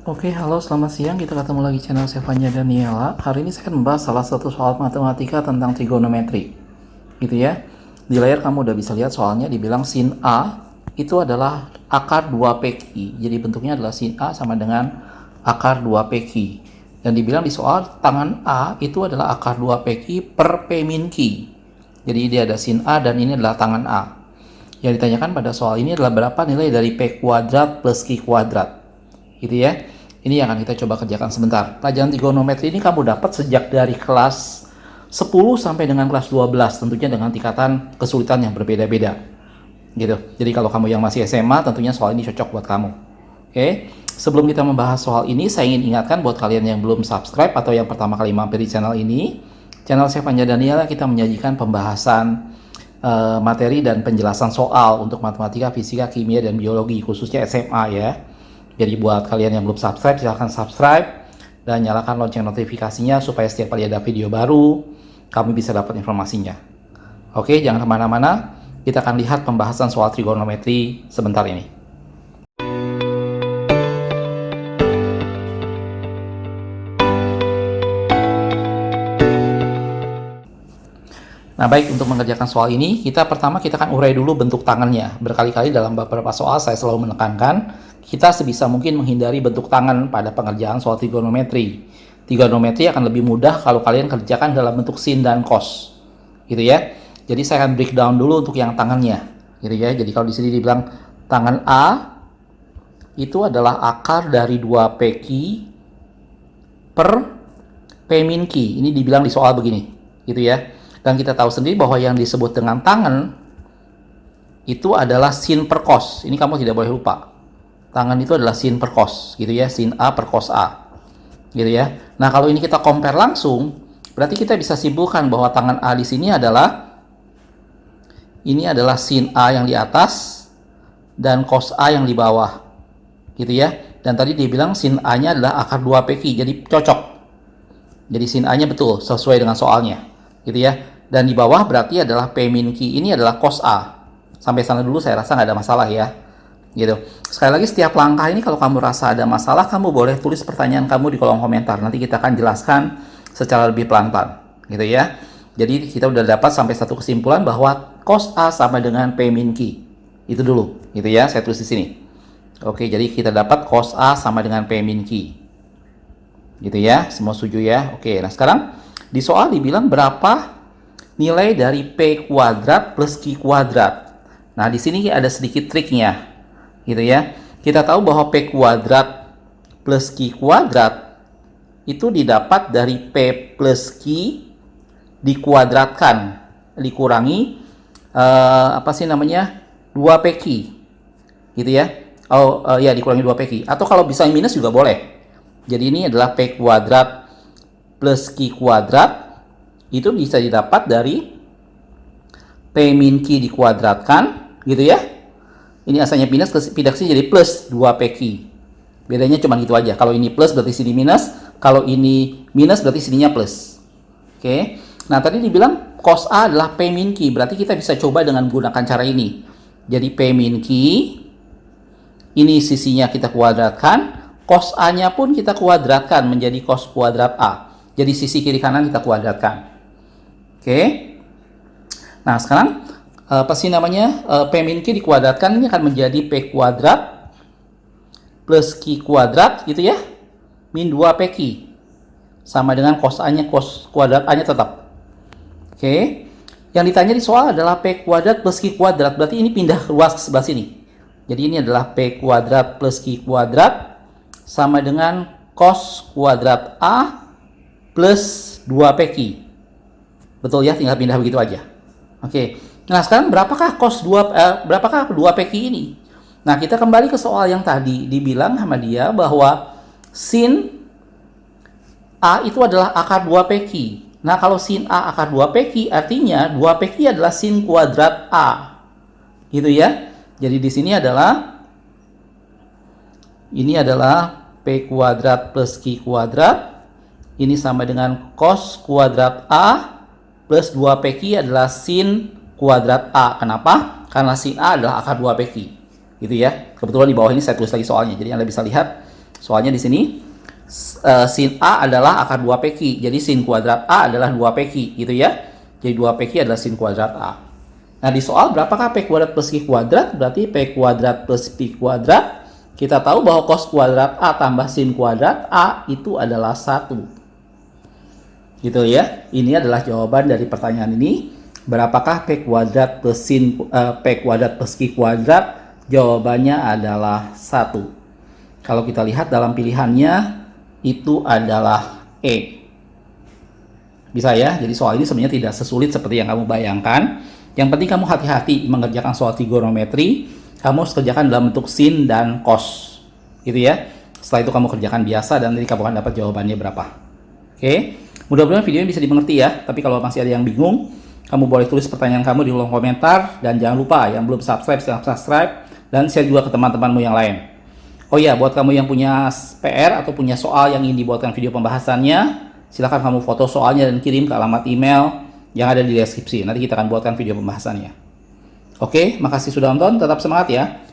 Oke, halo selamat siang. Kita ketemu lagi channel Sevanya Daniela. Hari ini saya akan membahas salah satu soal matematika tentang trigonometri. Gitu ya. Di layar kamu udah bisa lihat soalnya dibilang sin A itu adalah akar 2PQ. Jadi bentuknya adalah sin A sama dengan akar 2PQ. Dan dibilang di soal tangan A itu adalah akar 2PQ per P min Q. Jadi dia ada sin A dan ini adalah tangan A. Yang ditanyakan pada soal ini adalah berapa nilai dari P kuadrat plus Q kuadrat. Gitu ya. Ini yang akan kita coba kerjakan sebentar. Pelajaran trigonometri ini kamu dapat sejak dari kelas 10 sampai dengan kelas 12, tentunya dengan tingkatan kesulitan yang berbeda-beda. Gitu. Jadi kalau kamu yang masih SMA, tentunya soal ini cocok buat kamu. Oke. Sebelum kita membahas soal ini, saya ingin ingatkan buat kalian yang belum subscribe atau yang pertama kali mampir di channel ini, channel Sevanya Daniela kita menyajikan pembahasan materi dan penjelasan soal untuk matematika, fisika, kimia, dan biologi, khususnya SMA ya. Jadi buat kalian yang belum subscribe, silahkan subscribe dan nyalakan lonceng notifikasinya supaya setiap kali ada video baru, kamu bisa dapat informasinya. Oke, jangan kemana-mana, kita akan lihat pembahasan soal trigonometri sebentar ini. Nah baik, untuk mengerjakan soal ini, pertama kita akan urai dulu bentuk tangannya. Berkali-kali dalam beberapa soal saya selalu menekankan, kita sebisa mungkin menghindari bentuk tangan pada pengerjaan soal trigonometri. Trigonometri akan lebih mudah kalau kalian kerjakan dalam bentuk sin dan cos. Gitu ya. Jadi saya akan breakdown dulu untuk yang tangannya. Gitu ya. Jadi kalau di sini dibilang tangan A itu adalah akar dari 2PQ per P min Q. Ini dibilang di soal begini. Gitu ya. Dan kita tahu sendiri bahwa yang disebut dengan tangan itu adalah sin per cos. Ini kamu tidak boleh lupa. Tangan itu adalah sin per cos, gitu ya, sin A per cos A. Gitu ya. Nah, kalau ini kita compare langsung, berarti kita bisa simpulkan bahwa tangan A di sini adalah sin A yang di atas dan cos A yang di bawah. Gitu ya. Dan tadi dia bilang sin A-nya adalah akar 2PQ, jadi cocok. Jadi sin A-nya betul sesuai dengan soalnya. Gitu ya. Dan di bawah berarti adalah P min Q, ini adalah cos A. Sampai sana dulu saya rasa nggak ada masalah ya. Gitu. Sekali lagi setiap langkah ini kalau kamu rasa ada masalah, kamu boleh tulis pertanyaan kamu di kolom komentar. Nanti kita akan jelaskan secara lebih pelan-pelan. Gitu ya. Jadi kita udah dapat sampai satu kesimpulan bahwa cos A sama dengan P min Q. Itu dulu. Gitu ya, saya tulis di sini. Oke, jadi kita dapat cos A sama dengan P min Q. Gitu ya, semua setuju ya. Oke, nah sekarang di soal dibilang berapa nilai dari P kuadrat plus Q kuadrat. Nah, di sini ada sedikit triknya. Gitu ya. Kita tahu bahwa P kuadrat plus Q kuadrat itu didapat dari P plus Q dikuadratkan, dikurangi 2PQ. Gitu ya. Ya, dikurangi 2PQ. Atau kalau bisa minus juga boleh. Jadi ini adalah P kuadrat plus Q kuadrat. Itu bisa didapat dari P min Q dikuadratkan, gitu ya. Ini asalnya minus, pindah ke sini jadi plus 2PQ. Bedanya cuma gitu aja. Kalau ini plus berarti sini minus, kalau ini minus berarti sininya plus. Oke. Nah, tadi dibilang cos A adalah P min Q, berarti kita bisa coba dengan menggunakan cara ini. Jadi P min Q, ini sisinya kita kuadratkan, cos A-nya pun kita kuadratkan menjadi cos kuadrat A. Jadi sisi kiri kanan kita kuadratkan. Oke. Nah, sekarang P min Q dikuadratkan ini akan menjadi P kuadrat plus Q kuadrat gitu ya. Min 2PQ. Sama dengan cos A-nya, cos kuadrat A-nya tetap. Oke. Yang ditanya di soal adalah P kuadrat plus Q kuadrat. Berarti ini pindah luas ke sebelah sini. Jadi ini adalah P kuadrat plus Q kuadrat sama dengan cos kuadrat A plus 2PQ. Betul ya, tinggal pindah begitu aja. Oke. Nah, sekarang berapakah 2PQ ini? Nah, kita kembali ke soal yang tadi dibilang sama dia bahwa sin A itu adalah akar 2PQ. Nah, kalau sin A akar 2PQ artinya 2PQ adalah sin kuadrat A. Gitu ya. Jadi di sini adalah P kuadrat plus Q kuadrat. Ini sama dengan cos kuadrat A plus 2PQ adalah sin kuadrat A. Kenapa? Karena sin A adalah akar 2PQ. Gitu ya. Kebetulan di bawah ini saya tulis lagi soalnya. Jadi Anda bisa lihat Soalnya di sini sin A adalah akar 2 PQ. Jadi sin kuadrat A adalah 2 PQ gitu ya. Jadi 2 PQ adalah sin kuadrat A. Nah, di soal berapakah P kuadrat plus Q kuadrat? Berarti P kuadrat plus Pi kuadrat. Kita tahu bahwa cos kuadrat A tambah sin kuadrat A itu adalah 1. Gitu ya. Ini adalah jawaban dari pertanyaan ini. Berapakah P kuadrat plus P kuadrat plus Q kuadrat? Jawabannya adalah 1. Kalau kita lihat dalam pilihannya, itu adalah E. Bisa ya? Jadi soal ini sebenarnya tidak sesulit seperti yang kamu bayangkan. Yang penting kamu hati-hati mengerjakan soal trigonometri. Kamu harus kerjakan dalam bentuk sin dan cos. Gitu ya. Setelah itu kamu kerjakan biasa dan nanti kamu akan dapat jawabannya berapa. Oke? Mudah-mudahan video ini bisa dimengerti ya. Tapi kalau masih ada yang bingung, kamu boleh tulis pertanyaan kamu di kolom komentar. Dan jangan lupa yang belum subscribe, silahkan subscribe. Dan share juga ke teman-temanmu yang lain. Oh iya, buat kamu yang punya PR atau punya soal yang ingin dibuatkan video pembahasannya, silahkan kamu foto soalnya dan kirim ke alamat email yang ada di deskripsi. Nanti kita akan buatkan video pembahasannya. Oke, makasih sudah nonton. Tetap semangat ya.